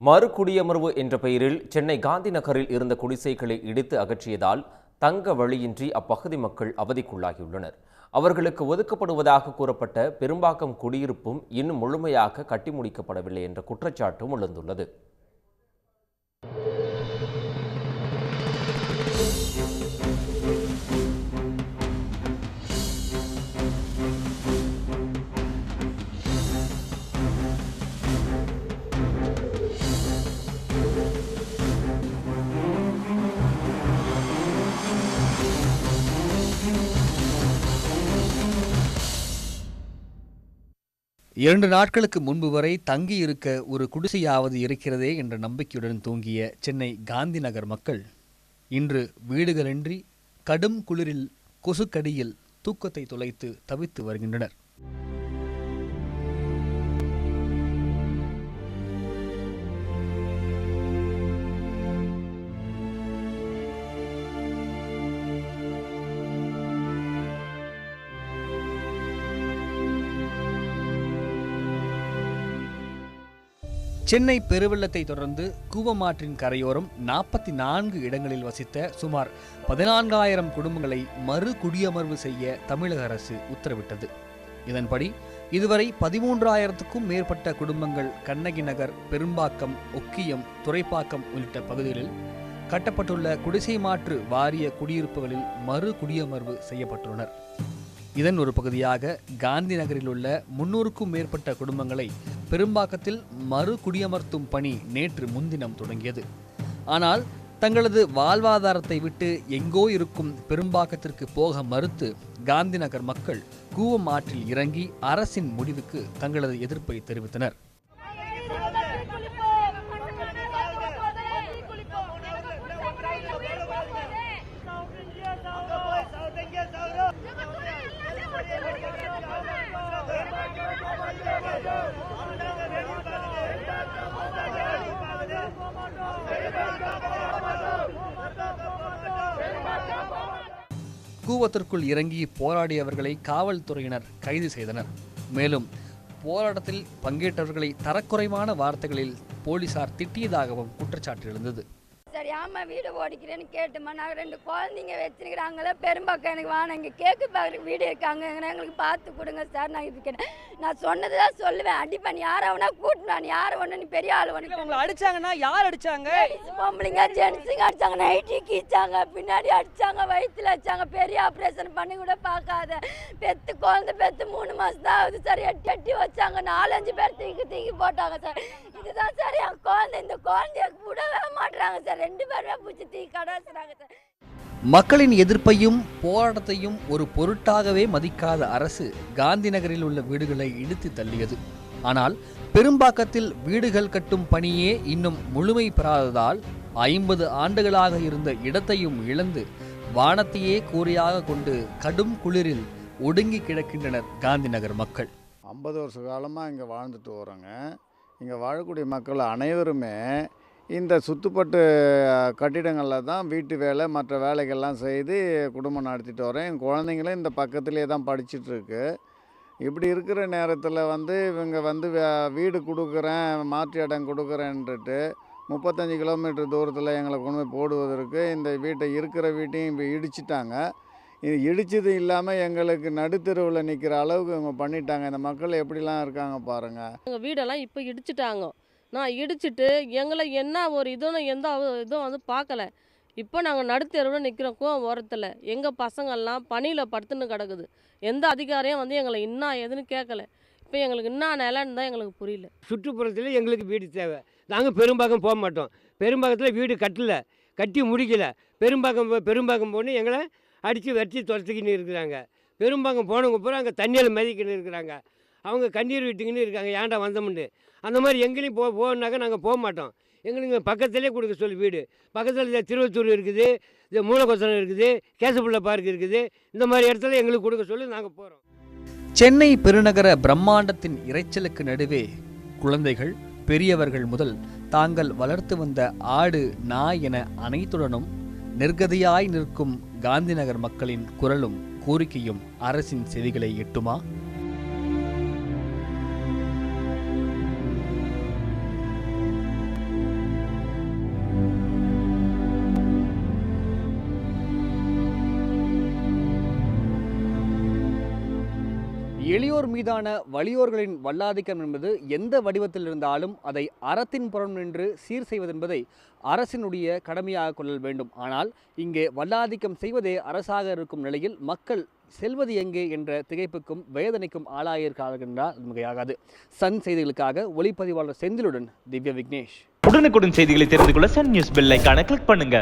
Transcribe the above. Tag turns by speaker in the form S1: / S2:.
S1: மறுகுடியமர்வு என்ற பெயரில் சென்னை காந்தி நகரில் இருந்த குடிசைகளை இடித்து அகற்றியதால் தங்க வழியின்றி அப்பகுதி மக்கள் அவதிக்குள்ளாகியுள்ளனர். அவர்களுக்கு ஒதுக்கப்படுவதாக கூறப்பட்ட பெரும்பாக்கம் குடியிருப்பும் இன்னும் முழுமையாக கட்டி முடிக்கப்படவில்லை என்ற குற்றச்சாட்டும் எழுந்துள்ளது.
S2: இரண்டு நாட்களுக்கு முன்பு வரை தங்கியிருக்க ஒரு குடிசையாவது இருக்கிறதே என்ற நம்பிக்கையுடன் தூங்கிய சென்னை காந்தி நகர் மக்கள் இன்று வீடுகளின்றி கடும் குளிரில் கொசுக்கடியில் தூக்கத்தை தொலைத்து தவித்து வருகின்றனர். சென்னை பெருவெள்ளத்தை தொடர்ந்து கூவமாற்றின் கரையோரம் 44 இடங்களில் வசித்த சுமார் 14,000 குடும்பங்களை மறு குடியமர்வு செய்ய தமிழக அரசு உத்தரவிட்டது. இதன்படி இதுவரை 13,000க்கும் மேற்பட்ட குடும்பங்கள் கண்ணகி நகர், பெரும்பாக்கம், ஒக்கியம், துறைப்பாக்கம் உள்ளிட்ட பகுதிகளில் கட்டப்பட்டுள்ள குடிசை மாற்று வாரிய குடியிருப்புகளில் மறு குடியமர்வு செய்யப்பட்டுள்ளனர். இதன் ஒரு பகுதியாக காந்தி நகரில் உள்ள 300க்கும் மேற்பட்ட குடும்பங்களை பெரும்பாக்கத்தில் மறு குடியமர்த்தும் பணி நேற்று முன்தினம் தொடங்கியது. ஆனால் தங்களது வாழ்வாதாரத்தை விட்டு எங்கோ இருக்கும் பெரும்பாக்கத்திற்கு போக மறுத்து காந்தி நகர் மக்கள் கூவம் ஆற்றில் இறங்கி அரசின் முடிவுக்கு தங்களது எதிர்ப்பை தெரிவித்தனர். கூவத்திற்குள் இறங்கி போராடியவர்களை காவல்துறையினர் கைது செய்தனர். மேலும் போராட்டத்தில் பங்கேற்றவர்களை தரக்குறைவான வார்த்தைகளில் போலீசார் திட்டியதாகவும் குற்றச்சாட்டு எழுந்தது.
S3: சரி, ஆமா, வீடு ஓடிக்கிறேன்னு கேட்டுமா, நாங்கள் 2 குழந்தைங்க வச்சுருக்கிறாங்களே, பெரும்பாக்கம் எனக்கு வேணும், இங்கே கேக்கு பார்க்குறதுக்கு வீடு இருக்காங்க, எங்களுக்கு பார்த்து கொடுங்க சார். நான் இருக்கேன், நான் சொன்னது தான் சொல்லுவேன். அடிப்பேன், யாரை வேணா கூட்டினான், யாரை ஒன்று நீ பெரிய ஆள் ஒன்று.
S4: உங்களை அடிச்சாங்கன்னா யார் அடிச்சாங்க?
S3: பொம்பளைங்க ஜென்ஸுங்க அடிச்சாங்க, நைட்டி கீச்சாங்க, பின்னாடி அடிச்சாங்க, வயிற்றுல அடிச்சாங்க. பெரிய ஆப்ரேஷன் பண்ணி கூட பார்க்காத குழந்தை பெற்று 3 மாதம் தான் ஆகுது சார். எட்டி வச்சாங்க, 4-5 பேர் தூக்கி போட்டாங்க சார். இதுதான் சார் என் குழந்தை. இந்த குழந்தைய விடவே மாட்டுறாங்க சார். 2 பேருமே பூச்சி தூக்கி கடாசுறாங்க சார்.
S2: மக்களின் எதிர்ப்பையும் போராட்டத்தையும் ஒரு பொருட்டாகவே மதிக்காத அரசு காந்தி நகரில் உள்ள வீடுகளை இடித்து தள்ளியது. ஆனால் பெரும்பாக்கத்தில் வீடுகள் கட்டும் பணியே இன்னும் முழுமை பெறாததால் 50 ஆண்டுகளாக இருந்த இடத்தையும் இழந்து வானத்தையே கூரையாக கொண்டு கடும் குளிரில் ஒடுங்கி கிடக்கின்றனர் காந்தி நகர் மக்கள்.
S5: 50 வருஷ காலமாக இங்கே வாழ்ந்துட்டு வரோங்க. இங்கே வாழக்கூடிய மக்கள் அனைவருமே இந்த சுற்றுப்பட்டு கட்டிடங்களில் தான் வீட்டு வேலை மற்ற வேலைகள்லாம் செய்து குடும்பம் நடத்திட்டு வரேன். என் குழந்தைங்களும் இந்த பக்கத்துலேயே தான் படிச்சுட்ருக்கு. இப்படி இருக்கிற நேரத்தில் இவங்க வீடு கொடுக்குறேன், மாற்று இடம் கொடுக்குறேன்ட்டு 35 கிலோமீட்டர் தூரத்தில் எங்களை கொண்டு போய் போடுவதற்கு இந்த இருக்கிற வீட்டையும் இப்போ இடிச்சிட்டாங்க. இது இடிச்சது இல்லாமல் எங்களுக்கு நடுத்தெருவில் நிற்கிற அளவுக்கு இவங்க பண்ணிட்டாங்க. இந்த மக்கள் எப்படிலாம் இருக்காங்க பாருங்கள்.
S6: எங்கள் வீடெல்லாம் இப்போ இடிச்சிட்டாங்க. நான் இடிச்சிட்டு எங்களை என்ன ஒரு எந்த இதுவும் பார்க்கல. இப்போ நாங்கள் நடுத்தெருவில் நிற்கிறோம் கோவம் ஓரத்தில். எங்கள் பசங்கள்லாம் பனியில் படுத்துன்னு கிடக்குது. எந்த அதிகாரியும் எங்களை என்ன ஏதுன்னு கேட்கல. இப்போ எங்களுக்கு என்ன நிலன்னு தான் எங்களுக்கு புரியல.
S7: சுற்றுப்புறத்தில் எங்களுக்கு வீடு தேவை. நாங்கள் பெரும்பாக்கம் போக மாட்டோம். பெரும்பாக்கத்தில் வீடு கட்டி முடிக்கலை. பெரும்பாக்கம் போன்னு எங்களை அடித்து வெட்டி துரத்துக்கின்னு இருக்கிறாங்க. பெரும்பாக்கம் போனவங்க பூரா அங்கே தண்ணியில் மதிக்கின்னு இருக்கிறாங்க. அவங்க கண்ணீர் விட்டுக்கின்னு இருக்காங்க, ஏன்டா வந்தோம்னு. அந்த மாதிரி எங்கேயும் போகணுன்னாக்கா நாங்கள் போக மாட்டோம். எங்களுக்கு பக்கத்துலேயே கொடுக்க சொல்லி வீடு. பக்கத்தில் திருவத்தூர் இருக்குது, இது மூலக்கொத்தனம் இருக்குது, கேசப்புள்ள பார்க் இருக்குது. இந்த மாதிரி இடத்துல எங்களுக்கு கொடுக்க சொல்லி நாங்கள் போகிறோம்.
S2: சென்னை பெருநகர பிரம்மாண்டத்தின் இரைச்சலுக்கு நடுவே குழந்தைகள், பெரியவர்கள் முதல் தாங்கள் வளர்த்து வந்த ஆடு, நாய் என அனைத்துடனும் நிர்கதியாய் நிற்கும் காந்தி நகர் மக்களின் குரலும் கோரிக்கையும் அரசின் செவிகளை எட்டுமா? எளியோர் மீதான வலியோர்களின் வல்லாதிக்கம் என்பது எந்த வடிவத்தில் இருந்தாலும் அதை அறத்தின் புறம் நின்று சீர் செய்வதென்பதை அரசினுடைய கடமையாக கொள்ள வேண்டும். ஆனால் இங்கே வல்லாதிக்கம் செய்வதே அரசாக இருக்கும் நிலையில் மக்கள் செல்வது எங்கே என்ற திகைப்புக்கும் வேதனைக்கும் ஆளாயிருக்கிறார்கள் என்றால் மிகையாகாது. சன் செய்திகளுக்காக ஒளிப்பதிவாளர் செந்திலுடன் திவ்ய விக்னேஷ்.
S8: உடனுக்குடன் செய்திகளை தெரிந்து கொள்ள சன் நியூஸ் பெல் ஐகானை கிளிக் பண்ணுங்க.